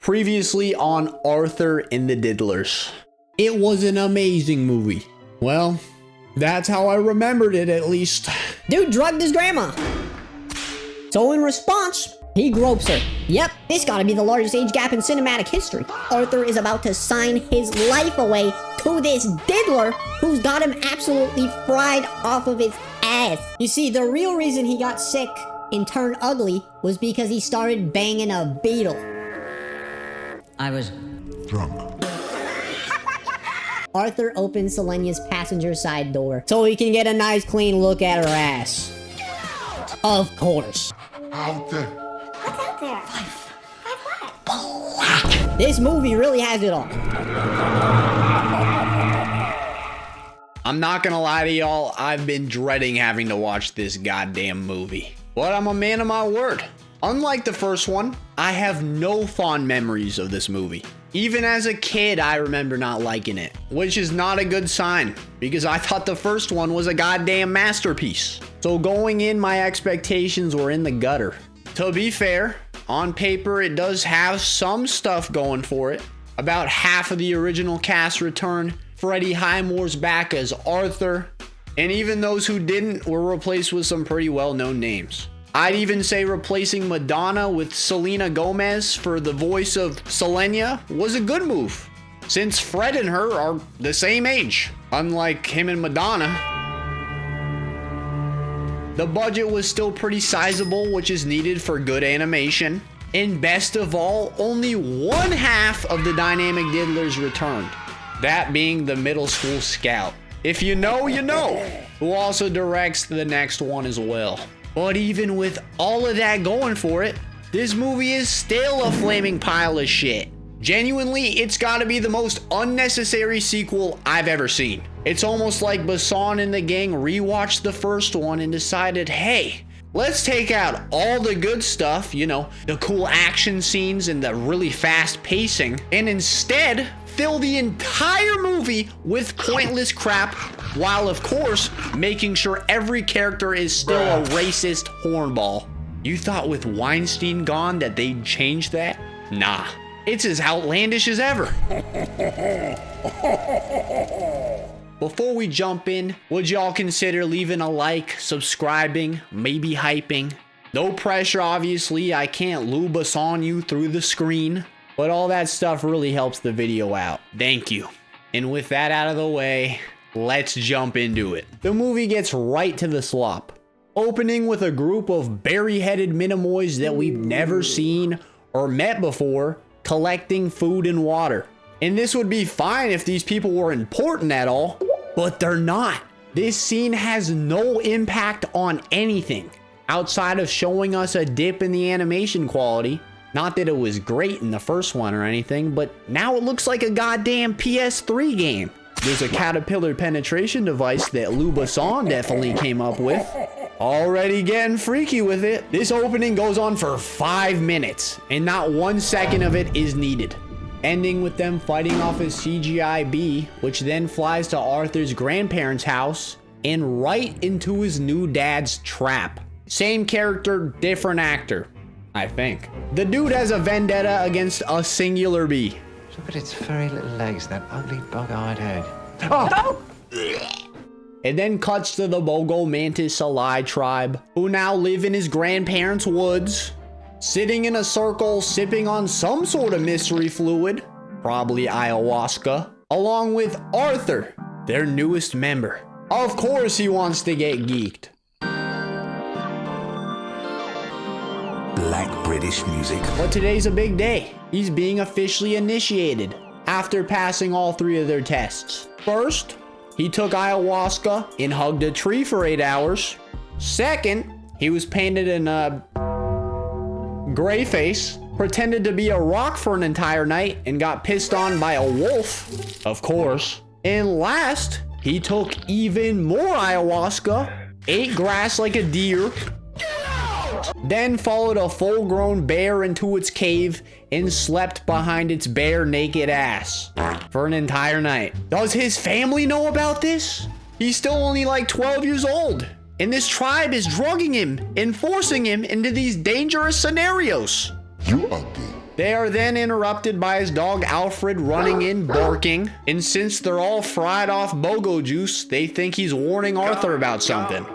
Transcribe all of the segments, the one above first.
Previously on Arthur and the Diddlers. It was an amazing movie. Well, that's how I remembered it, at least. Dude drugged his grandma. So in response, he gropes her. Yep, this gotta be the largest age gap in cinematic history. Arthur is about to sign his life away to this diddler who's got him absolutely fried off of his ass. You see, the real reason he got sick and turned ugly was because he started banging a beetle. I was drunk. Arthur opens Selenia's passenger side door so he can get a nice clean look at her ass. Of course. Out there. What's out there? Five what? This movie really has it all. I'm not gonna lie to y'all, I've been dreading having to watch this goddamn movie. But I'm a man of my word. Unlike the first one, I have no fond memories of this movie. Even as a kid, I remember not liking it, which is not a good sign because I thought the first one was a goddamn masterpiece. So going in, my expectations were in the gutter. To be fair, on paper, it does have some stuff going for it. About half of the original cast returned. Freddie Highmore's back as Arthur, and even those who didn't were replaced with some pretty well-known names. I'd even say replacing Madonna with Selena Gomez for the voice of Selenia was a good move, since Fred and her are the same age, unlike him and Madonna. The budget was still pretty sizable, which is needed for good animation. And best of all, only one half of the dynamic diddlers returned. That being the middle school scout. If you know, you know. Who also directs the next one as well. But even with all of that going for it, this movie is still a flaming pile of shit. Genuinely, it's gotta be the most unnecessary sequel I've ever seen. It's almost like Besson and the gang rewatched the first one and decided, hey, let's take out all the good stuff, you know, the cool action scenes and the really fast pacing, and instead fill the entire movie with pointless crap, while of course making sure every character is still a racist hornball. You thought with Weinstein gone that they'd change that? Nah, it's as outlandish as ever. Before we jump in, would y'all consider leaving a like, subscribing, maybe hyping? No pressure, obviously. I can't Lou Besson you through the screen, but all that stuff really helps the video out. Thank you. And with that out of the way, let's jump into it. The movie gets right to the slop, opening with a group of berry-headed minimoys that we've never seen or met before, collecting food and water. And this would be fine if these people were important at all, but they're not. This scene has no impact on anything outside of showing us a dip in the animation quality. Not that it was great in the first one or anything, but now it looks like a goddamn PS3 game. There's a caterpillar penetration device that Lou Besson definitely came up with. Already getting freaky with it. This opening goes on for 5 minutes, and not 1 second of it is needed. Ending with them fighting off a CGI bee, which then flies to Arthur's grandparents' house and right into his new dad's trap. Same character, different actor, I think. The dude has a vendetta against a singular bee. Look at its furry little legs, that ugly bug-eyed head. Oh! It then cuts to the Bogo Mantis Salai tribe, who now live in his grandparents' woods, sitting in a circle, sipping on some sort of mystery fluid, probably ayahuasca, along with Arthur, their newest member. Of course he wants to get geeked. Black British music. But today's a big day. He's being officially initiated after passing all 3 of their tests. First, he took ayahuasca and hugged a tree for 8 hours. Second, he was painted in a gray face, pretended to be a rock for an entire night, and got pissed on by a wolf, of course. And last, he took even more ayahuasca, ate grass like a deer, then followed a full-grown bear into its cave and slept behind its bare naked ass for an entire night. Does his family know about this? He's still only like 12 years old, and this tribe is drugging him and forcing him into these dangerous scenarios. You ugly. They are then interrupted by his dog Alfred running in barking, and since they're all fried off Bogo juice, they think he's warning Arthur about something.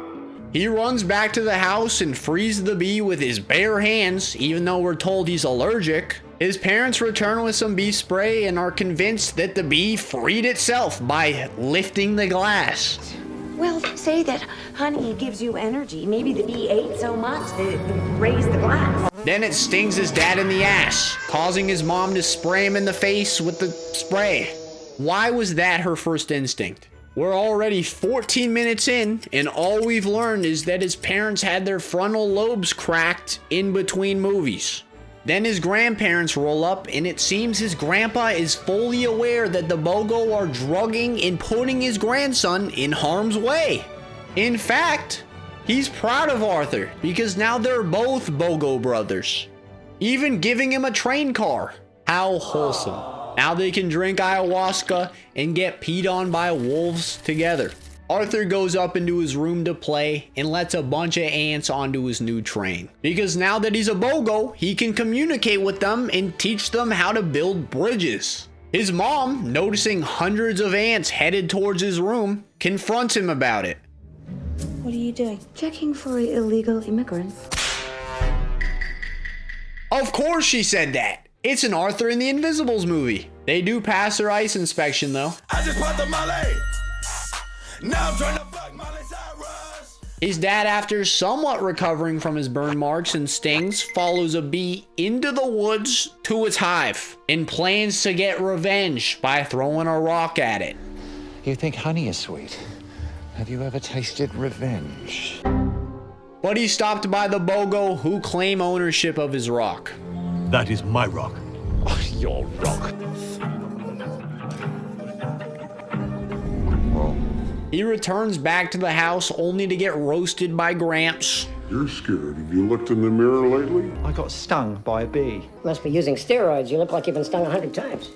He runs back to the house and frees the bee with his bare hands, even though we're told he's allergic. His parents return with some bee spray and are convinced that the bee freed itself by lifting the glass. Well, say that honey gives you energy. Maybe the bee ate so much that it raised the glass. Then it stings his dad in the ass, causing his mom to spray him in the face with the spray. Why was that her first instinct? We're already 14 minutes in, and all we've learned is that his parents had their frontal lobes cracked in between movies. Then his grandparents roll up, and it seems his grandpa is fully aware that the Bogo are drugging and putting his grandson in harm's way. In fact, he's proud of Arthur because now they're both Bogo brothers, even giving him a train car. How wholesome. Now they can drink ayahuasca and get peed on by wolves together. Arthur goes up into his room to play and lets a bunch of ants onto his new train. Because now that he's a Bogo, he can communicate with them and teach them how to build bridges. His mom, noticing hundreds of ants headed towards his room, confronts him about it. What are you doing? Checking for illegal immigrants. Of course she said that. It's an Arthur and the Invisibles movie. They do pass their ice inspection though. I just bought the Molly. Now I'm trying to fuck Miley Cyrus. His dad, after somewhat recovering from his burn marks and stings, follows a bee into the woods to its hive and plans to get revenge by throwing a rock at it. You think honey is sweet? Have you ever tasted revenge? But he's stopped by the Bogo, who claim ownership of his rock. That is my rock. Oh, your rock. Well, He returns back to the house only to get roasted by Gramps. You're scared. Have you looked in the mirror lately? I got stung by a bee. Must be using steroids. You look like you've been stung 100 times.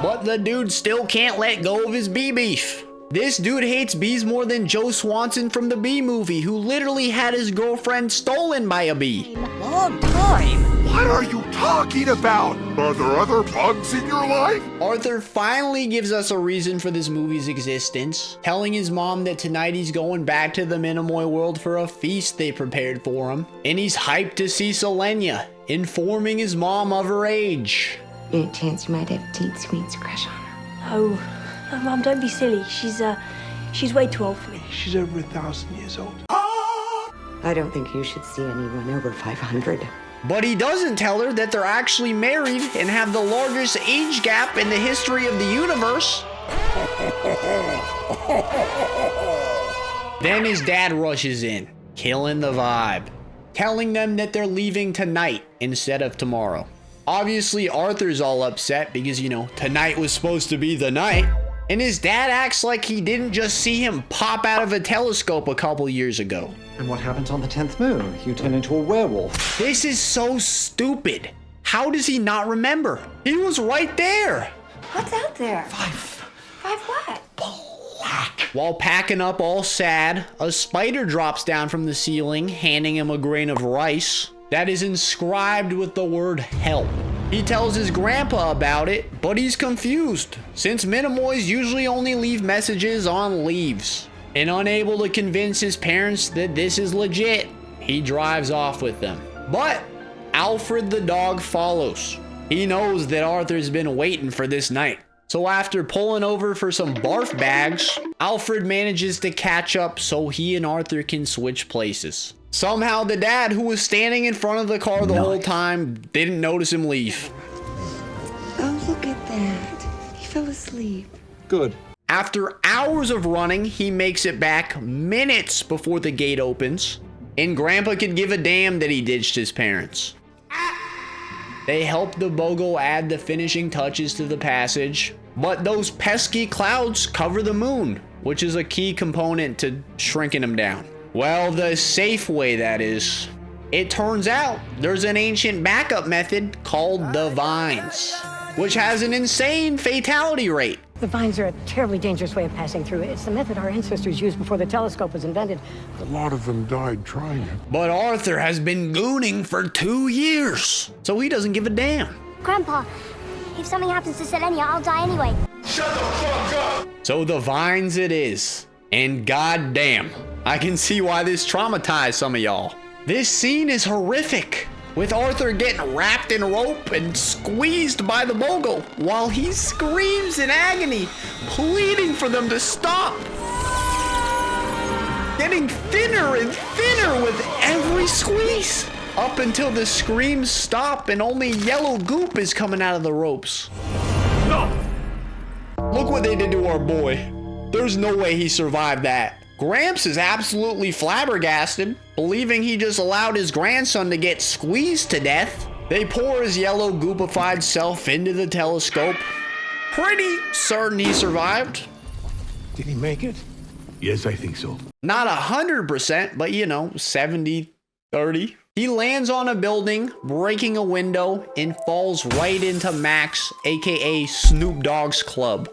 But the dude still can't let go of his bee beef. This dude hates bees more than Joe Swanson from the Bee Movie, who literally had his girlfriend stolen by a bee. Long time. What are you talking about? Are there other bugs in your life? Arthur finally gives us a reason for this movie's existence, telling his mom that tonight he's going back to the Minimoy world for a feast they prepared for him, and he's hyped to see Selenia, informing his mom of her age. Any chance you might have Teat Sweet's crush on her? Oh, Mum, don't be silly. She's way too old for me. She's over 1,000 years old. I don't think you should see anyone over 500. But he doesn't tell her that they're actually married and have the largest age gap in the history of the universe. Then his dad rushes in, killing the vibe, telling them that they're leaving tonight instead of tomorrow. Obviously, Arthur's all upset because, tonight was supposed to be the night. And his dad acts like he didn't just see him pop out of a telescope a couple years ago. And what happens on the 10th moon? You turn into a werewolf. This is so stupid. How does he not remember? He was right there. What's out there? 5. 5 what? While packing up all sad, a spider drops down from the ceiling, handing him a grain of rice that is inscribed with the word help. He tells his grandpa about it, but he's confused, since Minimoys usually only leave messages on leaves. And unable to convince his parents that this is legit, he drives off with them. But Alfred the dog follows. He knows that Arthur's been waiting for this night. So after pulling over for some barf bags, Alfred manages to catch up so he and Arthur can switch places. Somehow the dad, who was standing in front of the car the whole time, didn't notice him leave. Oh, look at that. He fell asleep. Good. After hours of running, he makes it back minutes before the gate opens, and Grandpa could give a damn that he ditched his parents. They help the Bogo add the finishing touches to the passage, but those pesky clouds cover the moon, which is a key component to shrinking him down. Well, the safe way, that is. It turns out there's an ancient backup method called the vines, which has an insane fatality rate. The vines are a terribly dangerous way of passing through. It's the method our ancestors used before the telescope was invented. A lot of them died trying it. But Arthur has been gooning for 2 years, so he doesn't give a damn. Grandpa, if something happens to Selenia, I'll die anyway. Shut the fuck up! So the vines it is. And goddamn, I can see why this traumatized some of y'all. This scene is horrific, with Arthur getting wrapped in rope and squeezed by the Bogo while he screams in agony, pleading for them to stop. Getting thinner and thinner with every squeeze, up until the screams stop and only yellow goop is coming out of the ropes. No! Look what they did to our boy. There's no way he survived that. Gramps is absolutely flabbergasted, believing he just allowed his grandson to get squeezed to death. They pour his yellow goopified self into the telescope. Pretty certain he survived. Did he make it? Yes, I think so. Not 100%, but you know, 70, 30. He lands on a building, breaking a window, and falls right into Max, aka Snoop Dogg's club,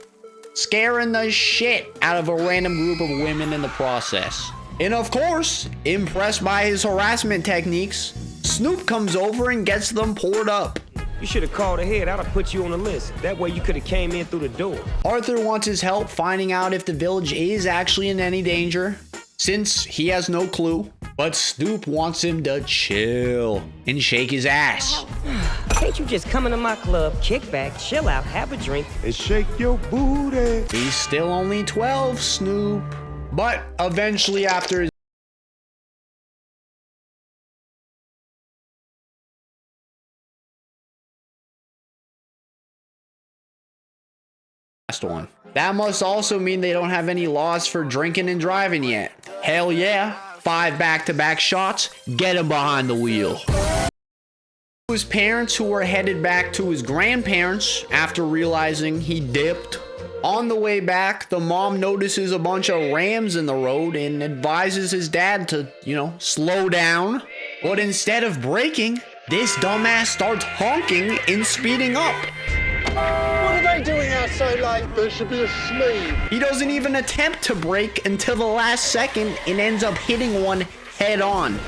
scaring the shit out of a random group of women in the process. And of course, impressed by his harassment techniques, Snoop comes over and gets them poured up. You should have called ahead. I'd have put you on the list. That way you could have came in through the door. Arthur wants his help finding out if the village is actually in any danger, since he has no clue. But Snoop wants him to chill and shake his ass. Can't you just come into my club, kick back, chill out, have a drink, And shake your booty. He's still only 12, Snoop. But eventually, after his last one. That must also mean they don't have any laws for drinking and driving yet. Hell yeah. 5 back-to-back shots, get him behind the wheel. His parents, who were headed back to his grandparents after realizing he dipped. On the way back, the mom notices a bunch of rams in the road and advises his dad to, slow down. But instead of braking, this dumbass starts honking and speeding up. What are they doing out so late? There should be a sleeve. He doesn't even attempt to brake until the last second and ends up hitting one head on.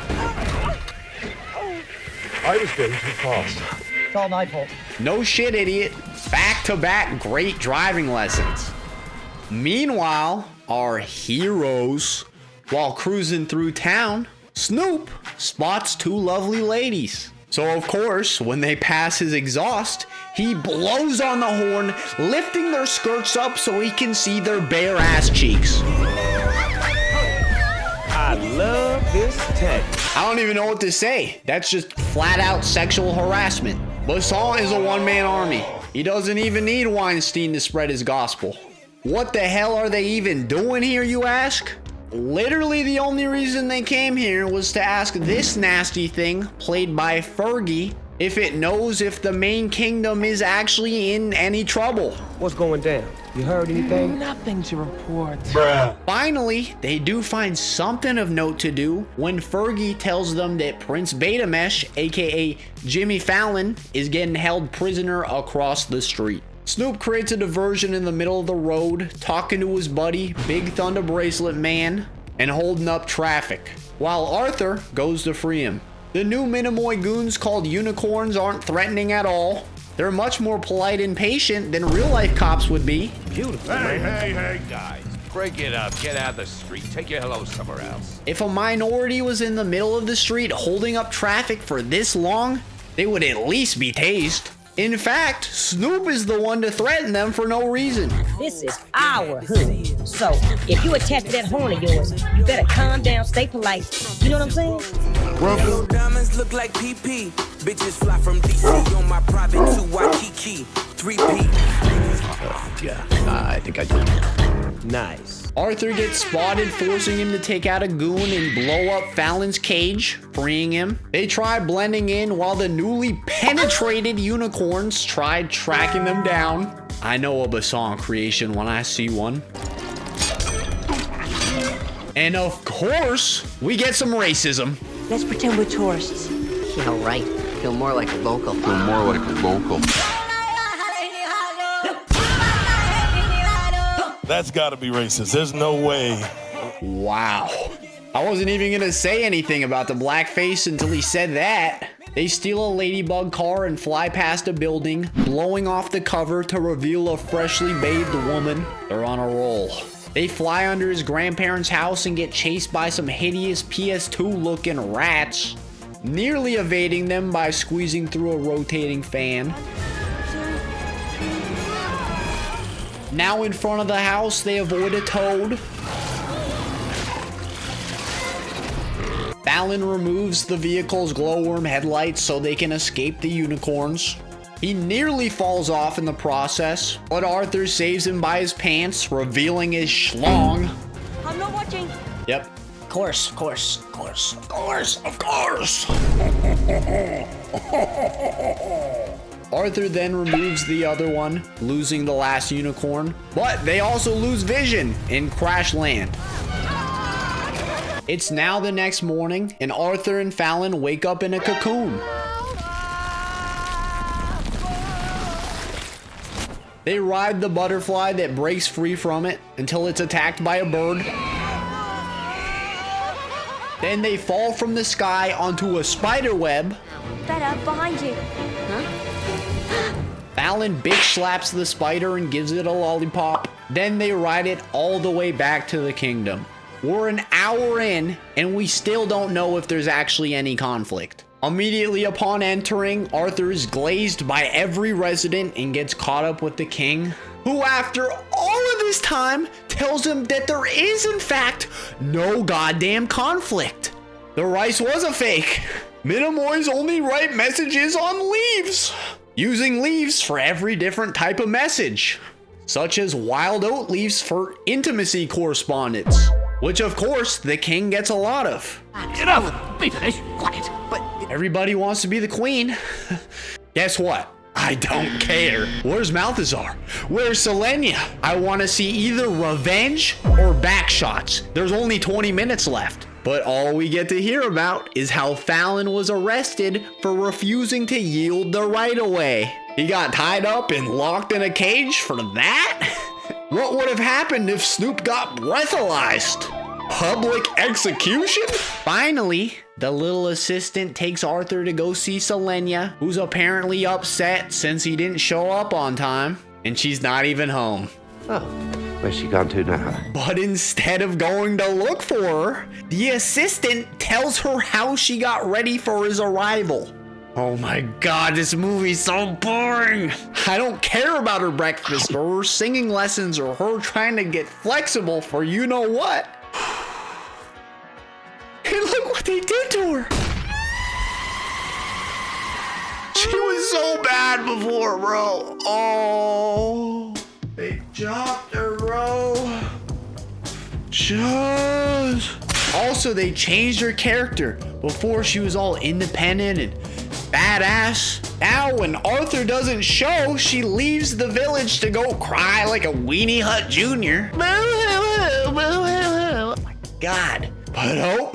I was going too fast. It's all my fault. No shit, idiot. Back-to-back great driving lessons. Meanwhile, our heroes, while cruising through town, Snoop spots 2 lovely ladies. So of course, when they pass his exhaust, he blows on the horn, lifting their skirts up so he can see their bare ass cheeks. I love this tech. I don't even know what to say. That's just flat out sexual harassment. Besson is a one-man army. He doesn't even need Weinstein to spread his gospel. What the hell are they even doing here, you ask? Literally the only reason they came here was to ask this nasty thing, played by Fergie, if it knows if the main kingdom is actually in any trouble. What's going down? You heard anything? Nothing to report. Bruh. Finally, they do find something of note to do when Fergie tells them that Prince Betamesh, aka Jimmy Fallon, is getting held prisoner across the street. Snoop creates a diversion in the middle of the road, talking to his buddy, Big Thunder Bracelet Man, and holding up traffic, while Arthur goes to free him. The new Minimoy goons called Unicorns aren't threatening at all. They're much more polite and patient than real-life cops would be. Beautiful, Hey, man. hey, guys. Break it up. Get out of the street. Take your hello somewhere else. If a minority was in the middle of the street holding up traffic for this long, they would at least be tased. In fact, Snoop is the one to threaten them for no reason. This is our hood. So, if you attach to that horn of yours, you better calm down, stay polite. You know what I'm saying? Yellow diamonds look like PP. Bitches fly from DC on my private to Waikiki. 3P. Yeah, I think I do. Nice. Arthur gets spotted forcing him to take out a goon and blow up Fallon's cage, freeing him. They try blending in while the newly penetrated unicorns tried tracking them down. I know a Besson creation when I see one. And of course, we get some racism. Let's pretend we're tourists. Yeah, right. Feel more like a local. Feel more like a local. That's gotta be racist. There's no way. Wow. I wasn't even gonna say anything about the blackface until he said that. They steal a Ladybug car and fly past a building, blowing off the cover to reveal a freshly bathed woman. They're on a roll. They fly under his grandparents' house and get chased by some hideous PS2 looking rats, nearly evading them by squeezing through a rotating fan. Now in front of the house, they avoid a toad. Fallon removes the vehicle's glowworm headlights so they can escape the unicorns. He nearly falls off in the process, but Arthur saves him by his pants, revealing his schlong. I'm not watching. Yep. Of course. Arthur then removes the other one, losing the last unicorn, but they also lose vision and crash land. It's now the next morning, and Arthur and Fallon wake up in a cocoon. They ride the butterfly that breaks free from it until it's attacked by a bird. Then they fall from the sky onto a spider web. Better, behind you. Fallon bitch slaps the spider and gives it a lollipop. Then they ride it all the way back to the kingdom. We're an hour in, and we still don't know if there's actually any conflict. Immediately upon entering, Arthur is glazed by every resident and gets caught up with the king, who after all of this time tells him that there is in fact no goddamn conflict. The rice was a fake. Minimoys only write messages on leaves, using leaves for every different type of message, such as wild oat leaves for intimacy correspondence, which of course the king gets a lot of. Enough! Be finished. Quiet. But everybody wants to be the queen. Guess what? I don't care. Where's Maltazard? Where's Selenia? I want to see either revenge or backshots. There's only 20 minutes left. But all we get to hear about is how Fallon was arrested for refusing to yield the right-of-way. He got tied up and locked in a cage for that? What would have happened if Snoop got breathalyzed? Public execution? Finally, the little assistant takes Arthur to go see Selenia, who's apparently upset since he didn't show up on time, and she's not even home. Oh, where's she gone to now? But instead of going to look for her, the assistant tells her how she got ready for his arrival. Oh my god, this movie's so boring. I don't care about her breakfast or her singing lessons or her trying to get flexible for you know what. And look what they did to her. She was so bad before, bro. Oh, they chopped her, bro. Just. Also, they changed her character. Before, she was all independent and badass. Now, when Arthur doesn't show, she leaves the village to go cry like a Weenie Hut Jr. Boo-hoo, boo-hoo. Oh my god. But oh,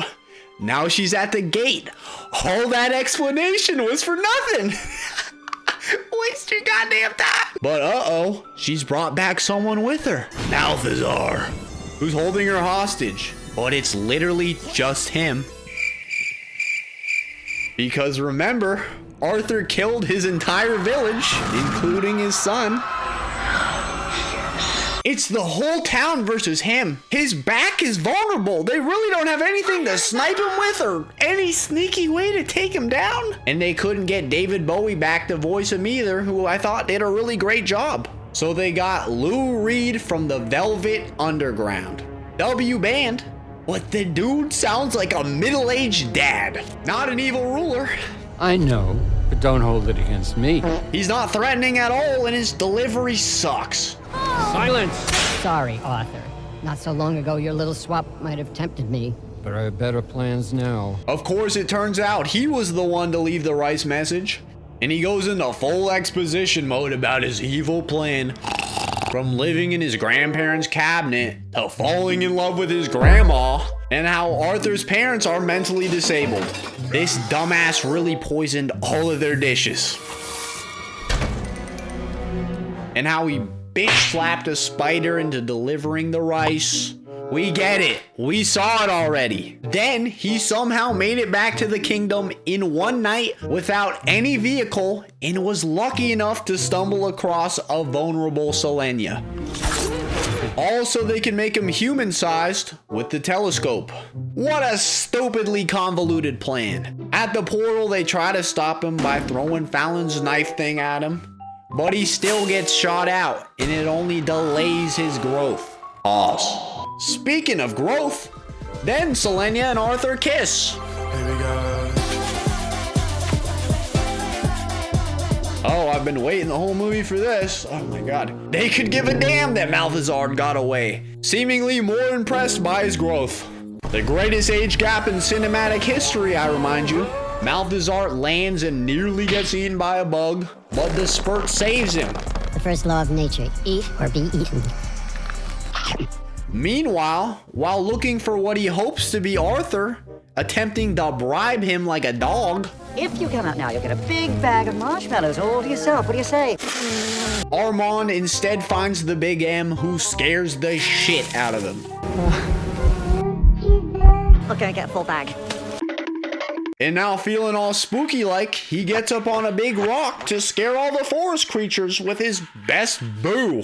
now she's at the gate. All that explanation was for nothing. Waste your goddamn time. But uh-oh, she's brought back someone with her. Maltazard, who's holding her hostage. But it's literally just him. Because remember, Arthur killed his entire village, including his son. It's the whole town versus him. His back is vulnerable. They really don't have anything to snipe him with or any sneaky way to take him down. And they couldn't get David Bowie back to voice him either, who I thought did a really great job. So they got Lou Reed from the Velvet Underground. W band. But the dude sounds like a middle-aged dad, not an evil ruler. I know, but don't hold it against me. He's not threatening at all, and his delivery sucks. Silence! Sorry, Arthur. Not so long ago, your little swap might have tempted me. But I have better plans now. Of course, it turns out he was the one to leave the rice message. And he goes into full exposition mode about his evil plan. From living in his grandparents' cabinet to falling in love with his grandma, and how Arthur's parents are mentally disabled. This dumbass really poisoned all of their dishes. And how he bitch slapped a spider into delivering the rice. We get it. We saw it already. Then he somehow made it back to the kingdom in one night without any vehicle and was lucky enough to stumble across a vulnerable Selenia. Also, they can make him human-sized with the telescope. What a stupidly convoluted plan. At the portal, they try to stop him by throwing Fallon's knife thing at him, but he still gets shot out, and it only delays his growth. Pause. Speaking of growth, then Selenia and Arthur kiss. Oh, I've been waiting the whole movie for this. Oh my god. They could give a damn that Maltazard got away, seemingly more impressed by his growth. The greatest age gap in cinematic history, I remind you. Maltazard lands and nearly gets eaten by a bug, but the spurt saves him. The first law of nature, eat or be eaten. Meanwhile, while looking for what he hopes to be Arthur, attempting to bribe him like a dog. If you come out now, you'll get a big bag of marshmallows all to yourself. What do you say? Armand instead finds the Big M, who scares the shit out of him. Okay, get a full bag. And now feeling all spooky like, he gets up on a big rock to scare all the forest creatures with his best boo.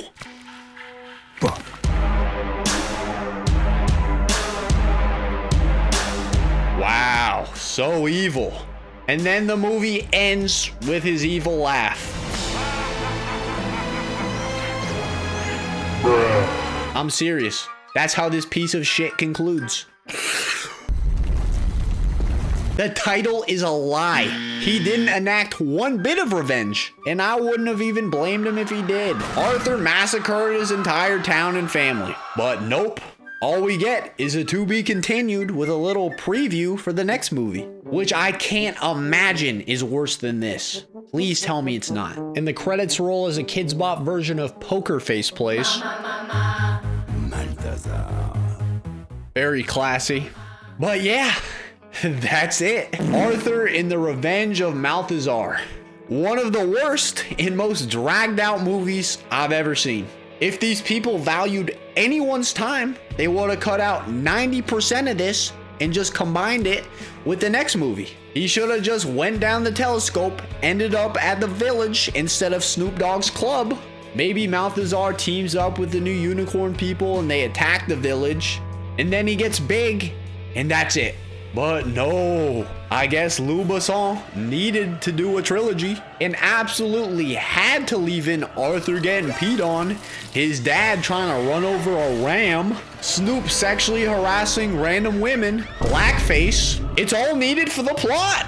Wow, so evil. And then the movie ends with his evil laugh. I'm serious. That's how this piece of shit concludes. The title is a lie. He didn't enact one bit of revenge, and I wouldn't have even blamed him if he did. Arthur massacred his entire town and family. But nope. All we get is a to be continued with a little preview for the next movie, which I can't imagine is worse than this. Please tell me it's not. And the credits roll as a Kids Bop version of Poker Face plays. Very classy. But yeah, that's it. Arthur in the Revenge of Maltazard. One of the worst and most dragged out movies I've ever seen. If these people valued anyone's time, they would have cut out 90% of this and just combined it with the next movie. He should have just went down the telescope, ended up at the village instead of Snoop Dogg's club. Maybe Maltazard teams up with the new unicorn people and they attack the village, and then he gets big, and that's it. But no, I guess Poo Besson needed to do a trilogy and absolutely had to leave in Arthur getting peed on, his dad trying to run over a ram, Snoop sexually harassing random women, blackface. It's all needed for the plot.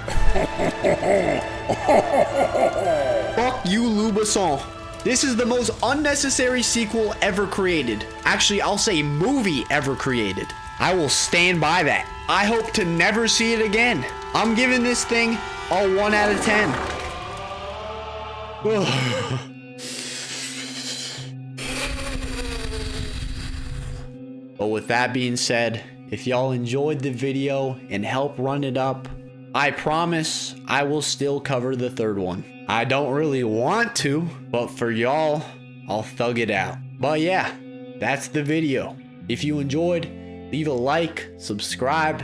Fuck you, Poo Besson. This is the most unnecessary sequel ever created. Actually, I'll say movie ever created. I will stand by that. I hope to never see it again. I'm giving this thing a 1 out of 10. But with that being said, if y'all enjoyed the video and help run it up, I promise I will still cover the third one. I don't really want to, but for y'all, I'll thug it out. But yeah, that's the video. If you enjoyed, leave a like, subscribe,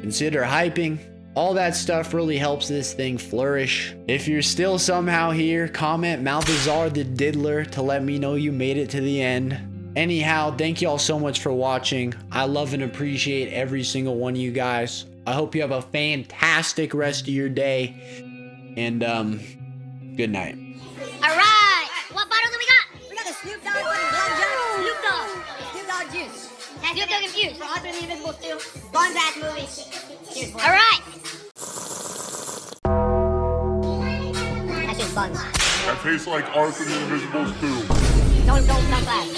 consider hyping. All that stuff really helps this thing flourish. If you're still somehow here, comment Maltazard the Diddler to let me know you made it to the end. Anyhow, thank y'all so much for watching. I love and appreciate every single one of you guys. I hope you have a fantastic rest of your day. And, good night. All right. What bottle do we got? We got the Snoop Dogg Blood Snoop Dogg. Snoop Dogg juice. Snoop Dogg infused. For Arthur the Invisible 2. Fun ass movie. Cheers, boys. All right. That's just fun. That tastes like Arthur the Invisible's too. Don't flash.